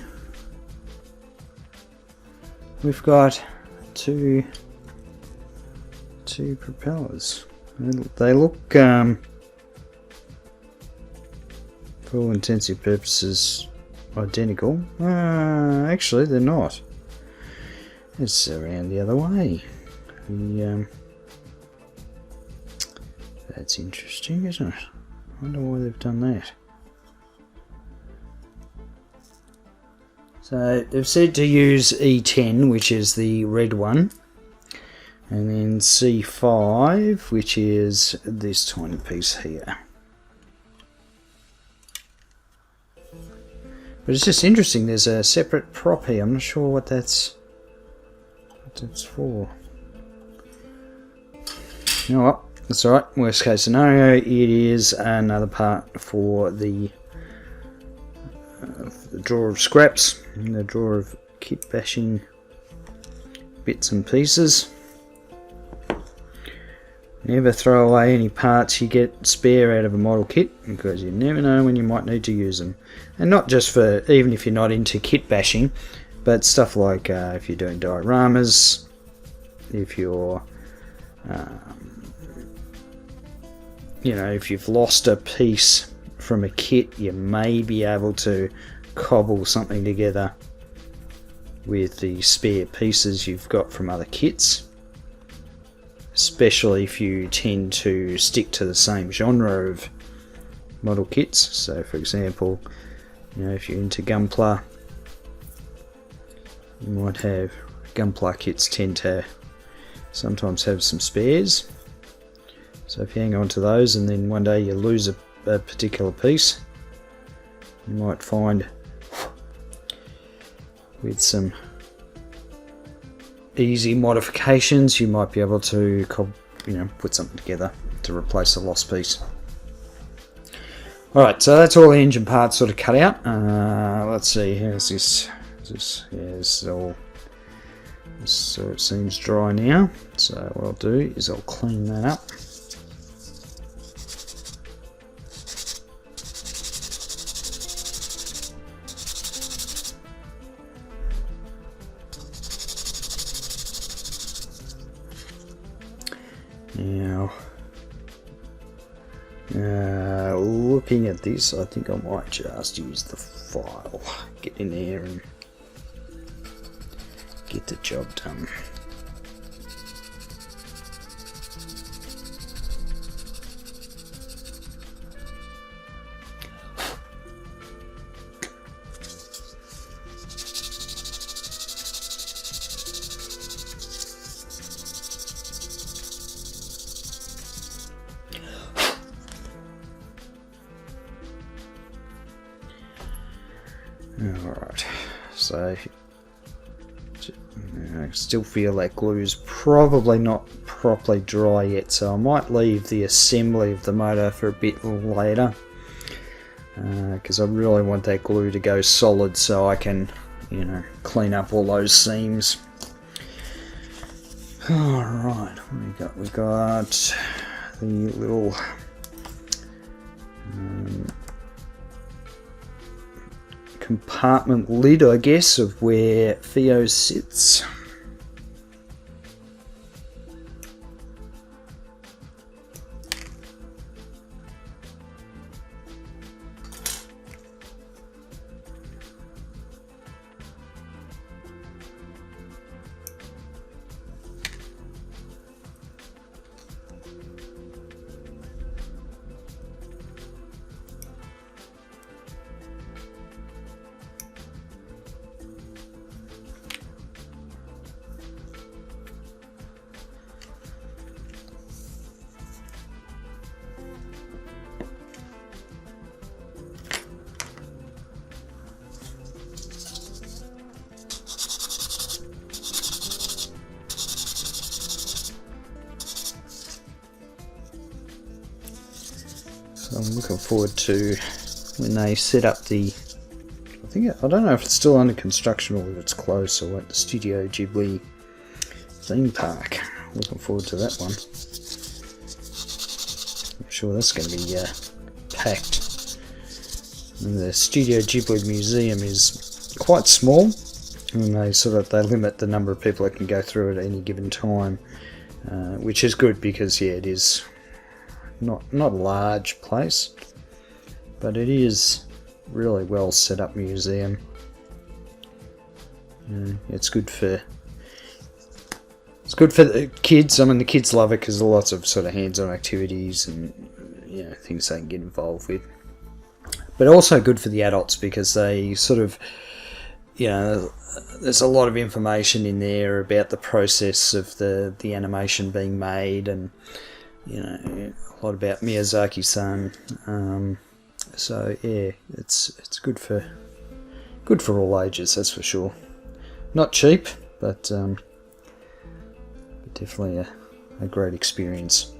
Speaker 1: We've got two propellers. They look, for all intensive purposes, identical. Actually, they're not. It's around the other way. That's interesting, isn't it? I wonder why they've done that. So they've said to use E10, which is the red one, and then C5, which is this tiny piece here. But it's just interesting, there's a separate prop here. I'm not sure what that's for. You know what? That's alright. Worst case scenario, it is another part for the drawer of scraps, and the drawer of kit bashing bits and pieces. Never throw away any parts you get spare out of a model kit, because you never know when you might need to use them. And not just for, even if you're not into kit bashing, but stuff like if you're doing dioramas, if you're, you know, if you've lost a piece from a kit, you may be able to cobble something together with the spare pieces you've got from other kits, especially if you tend to stick to the same genre of model kits. So for example, if you're into Gunpla, you might have Gunpla kits tend to sometimes have some spares. So if you hang on to those and then one day you lose a particular piece, you might find with some easy modifications you might be able to put something together to replace a lost piece. Alright, so that's all the engine parts sort of cut out. Let's see, how's this? Yeah, this is all, so it seems dry now. So what I'll do is I'll clean that up. Now, looking at this, I think I might just use the file, get in there and get the job done. Alright, so I still feel that glue's probably not properly dry yet, so I might leave the assembly of the motor for a bit later, because I really want that glue to go solid so I can, clean up all those seams. Alright, what we got the little compartment lid, I guess, of where Theo sits. So I'm looking forward to when they set up the, I don't know if it's still under construction or if it's closed, so at the Studio Ghibli theme park. Looking forward to that one. I'm sure that's going to be packed. And the Studio Ghibli museum is quite small, and they limit the number of people that can go through at any given time, which is good because it is not a large place, but it is really well set up museum. It's good for the kids. I mean, the kids love it because there's lots of sort of hands-on activities and things they can get involved with. But also good for the adults because they sort of, there's a lot of information in there about the process of the animation being made, and a lot about Miyazaki-san. So yeah, it's good for all ages, that's for sure. Not cheap, but definitely a great experience.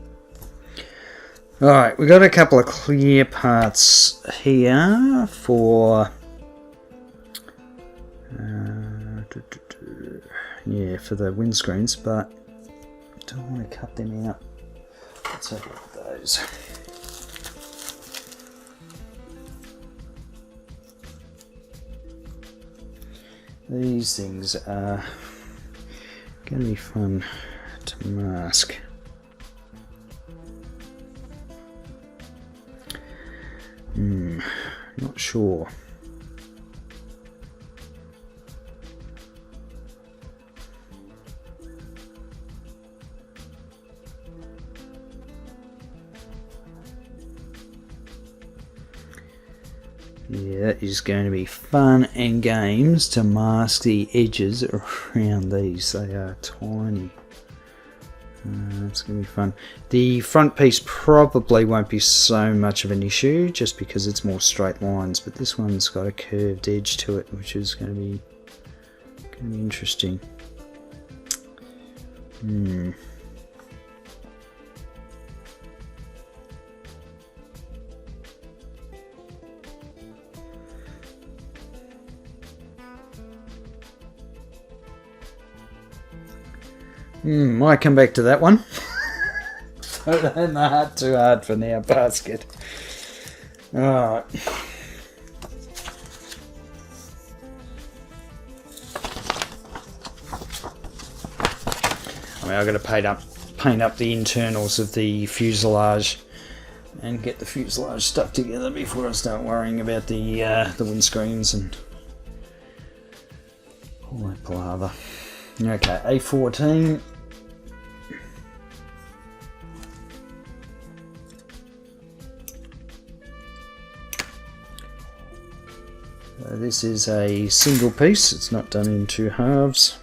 Speaker 1: Alright, we've got a couple of clear parts here for for the windscreens, but I don't want to cut them out. Let's have a look at those. These things are going to be fun to mask. Not sure. Yeah, that is going to be fun and games to mask the edges around these. They are tiny. It's going to be fun. The front piece probably won't be so much of an issue just because it's more straight lines, but this one's got a curved edge to it, which is going to be interesting. Might come back to that one. Don't heart too hard for now, basket. Alright. I mean, I've got to paint up the internals of the fuselage and get the fuselage stuck together before I start worrying about the windscreens and all that palaver. Okay, A14. This is a single piece, it's not done in two halves.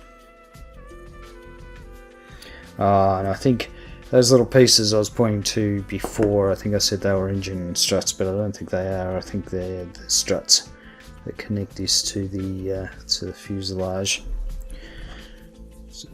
Speaker 1: And I think those little pieces I was pointing to before, I think I said they were engine struts, but I don't think they are. I think they're the struts that connect this to the fuselage. So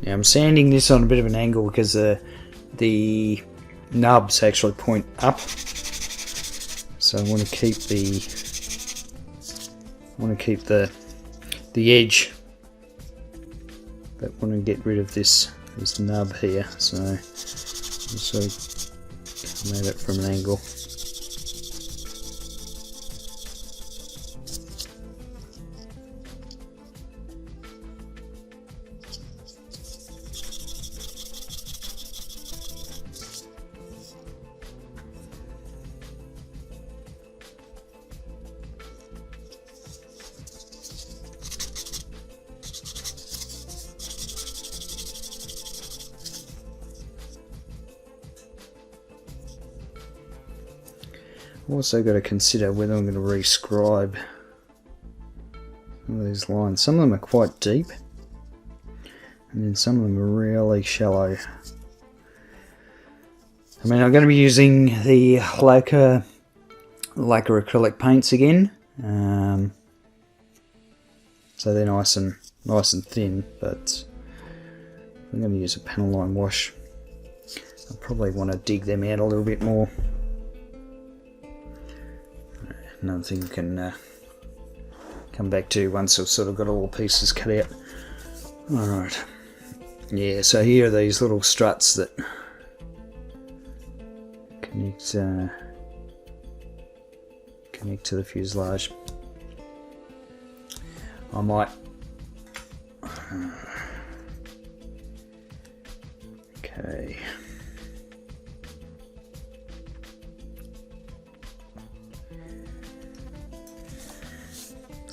Speaker 1: now I'm sanding this on a bit of an angle because the nubs actually point up, so I want to keep the edge. But want to get rid of this nub here, so I'll sort of come at it from an angle. Also got to consider whether I'm going to rescribe some of these lines. Some of them are quite deep, and then some of them are really shallow. I mean, I'm going to be using the lacquer acrylic paints again, so they're nice and thin. But I'm going to use a panel line wash. I probably want to dig them out a little bit more. Another thing we can come back to once I've sort of got all the pieces cut out. Alright. Yeah, so here are these little struts that connect to the fuselage. I might... Okay.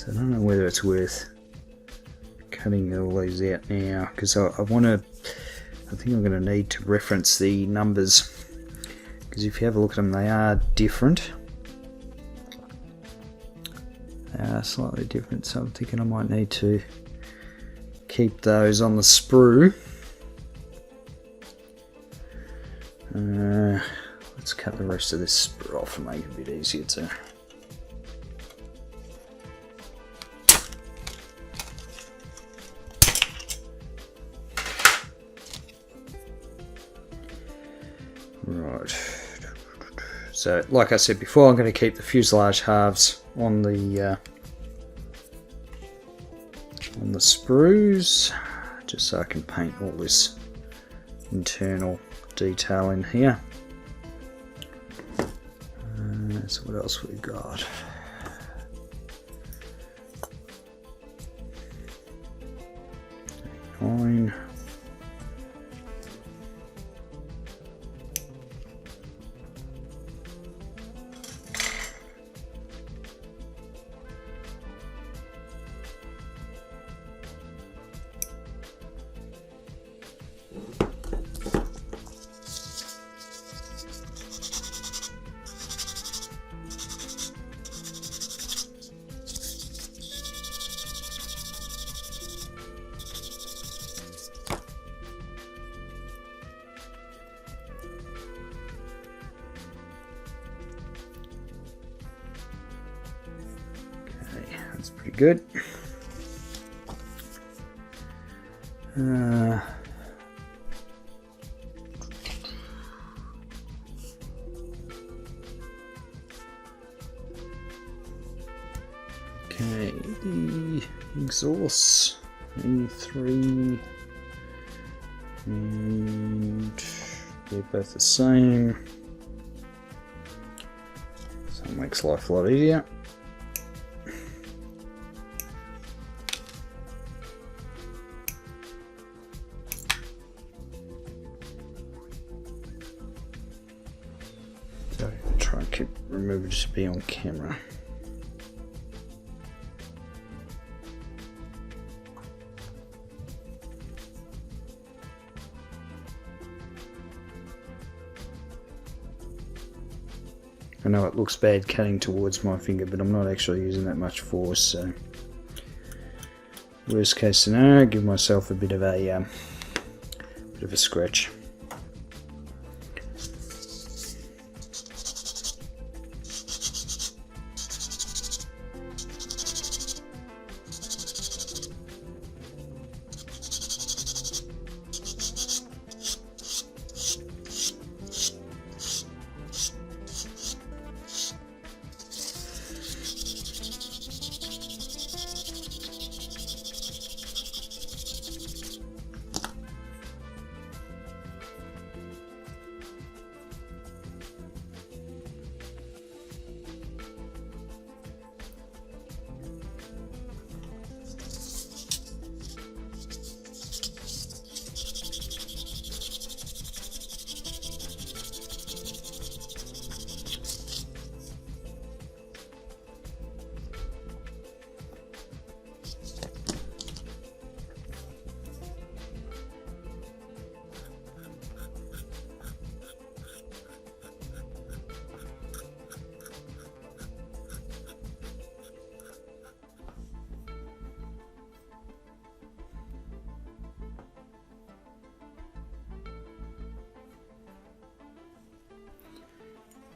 Speaker 1: I don't know whether it's worth cutting all these out now, because I think I'm going to need to reference the numbers, because if you have a look at them, they are different. They are slightly different, so I'm thinking I might need to keep those on the sprue. Let's cut the rest of this sprue off and make it a bit easier to. Right. So, like I said before, I'm going to keep the fuselage halves on the sprues, just so I can paint all this internal detail in here. So what else we got? Nine. That's pretty good. Okay, the exhausts, E3, and they're both the same, so it makes life a lot easier. So try and keep remember to be on camera. I know it looks bad cutting towards my finger, but I'm not actually using that much force, so worst case scenario, give myself a bit of a scratch.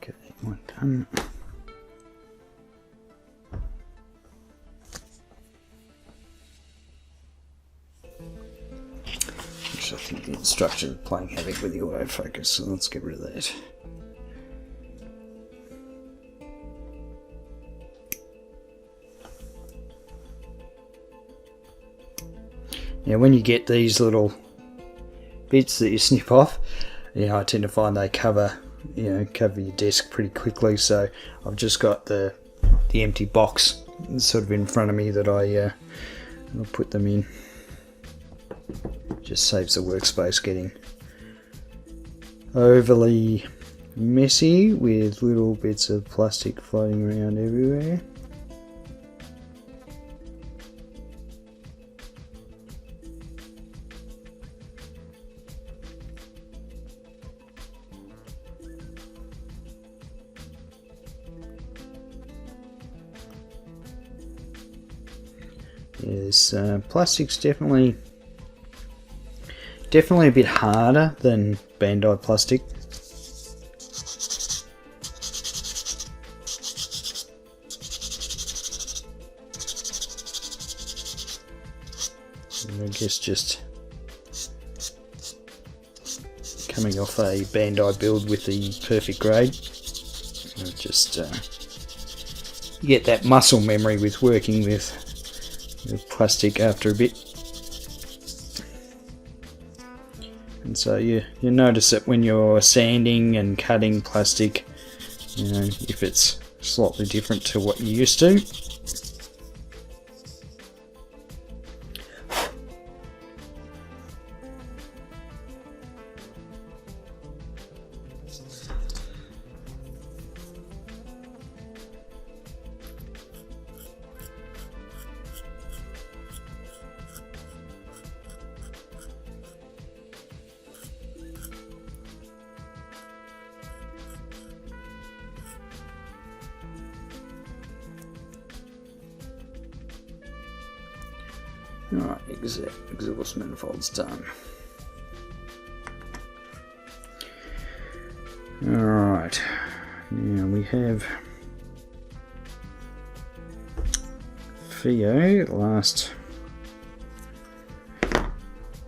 Speaker 1: Okay, one done. Which I think the instruction playing havoc with the autofocus, so let's get rid of that. Now when you get these little bits that you snip off, I tend to find they cover your desk pretty quickly, so I've just got the empty box sort of in front of me that I'll put them in. Just saves the workspace getting overly messy with little bits of plastic floating around everywhere. Is plastic's definitely a bit harder than Bandai plastic. I guess just coming off a Bandai build with the perfect grade, just you get that muscle memory with working with plastic after a bit, and so you notice it when you're sanding and cutting plastic, if it's slightly different to what you used to. Alright, exhaust manifold's done. Alright, now we have Fio,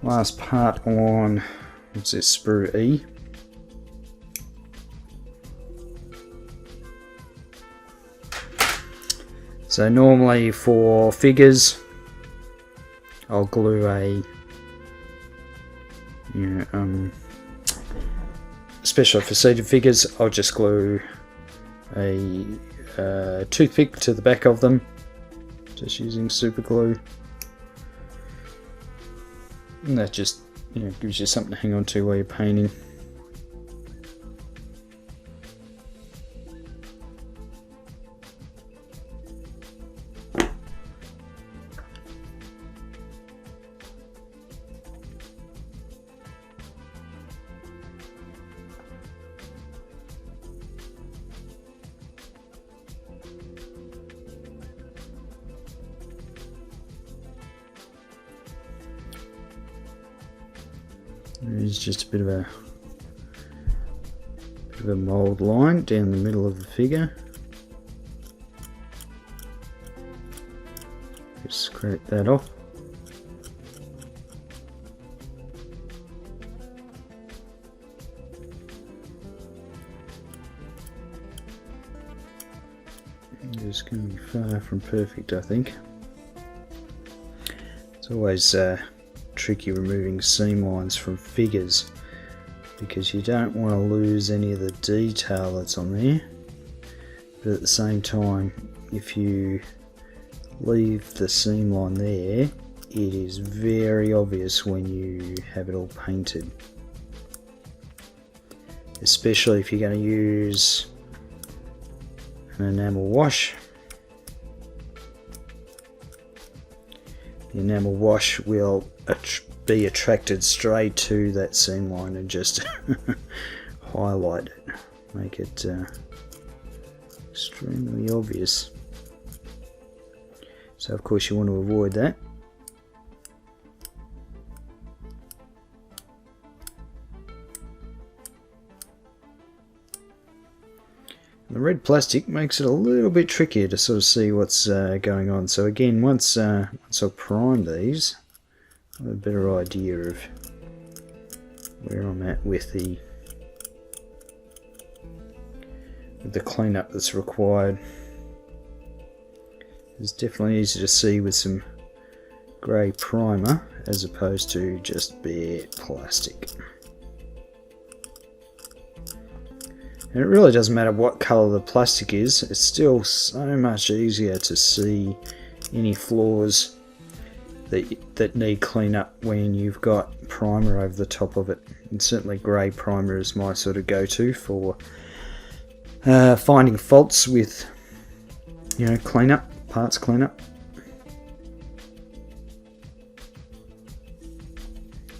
Speaker 1: last part on, what's this, sprue E. So normally for figures, I'll glue especially for seated figures, I'll just glue a toothpick to the back of them, just using super glue, and that just gives you something to hang on to while you're painting. There's just a bit of a mould line down the middle of the figure. Just scrape that off. It's going to be far from perfect, I think. It's always tricky removing seam lines from figures because you don't want to lose any of the detail that's on there, but at the same time, if you leave the seam line there, it is very obvious when you have it all painted, especially if you're going to use an enamel wash. The enamel wash will be attracted straight to that seam line and just highlight it, make it extremely obvious. So of course you want to avoid that. The red plastic makes it a little bit trickier to sort of see what's going on. So again, once I prime these, I have a better idea of where I'm at with the cleanup that's required. It's definitely easy to see with some grey primer as opposed to just bare plastic. And it really doesn't matter what colour the plastic is, it's still so much easier to see any flaws that need cleanup when you've got primer over the top of it. And certainly grey primer is my sort of go-to for finding faults with, cleanup, parts cleanup.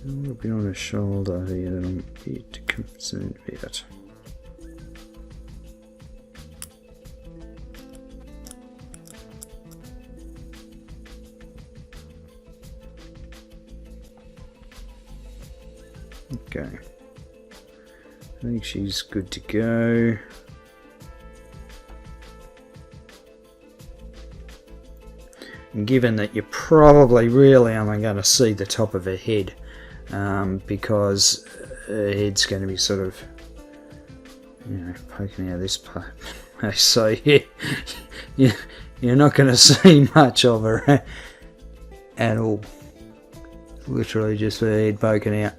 Speaker 1: A little bit on a shoulder here that I'm a bit concerned about. Okay, I think she's good to go. And given that you're probably really only going to see the top of her head, because her head's going to be sort of, you know, poking out this part. So yeah, you're not going to see much of her at all. Literally just her head poking out.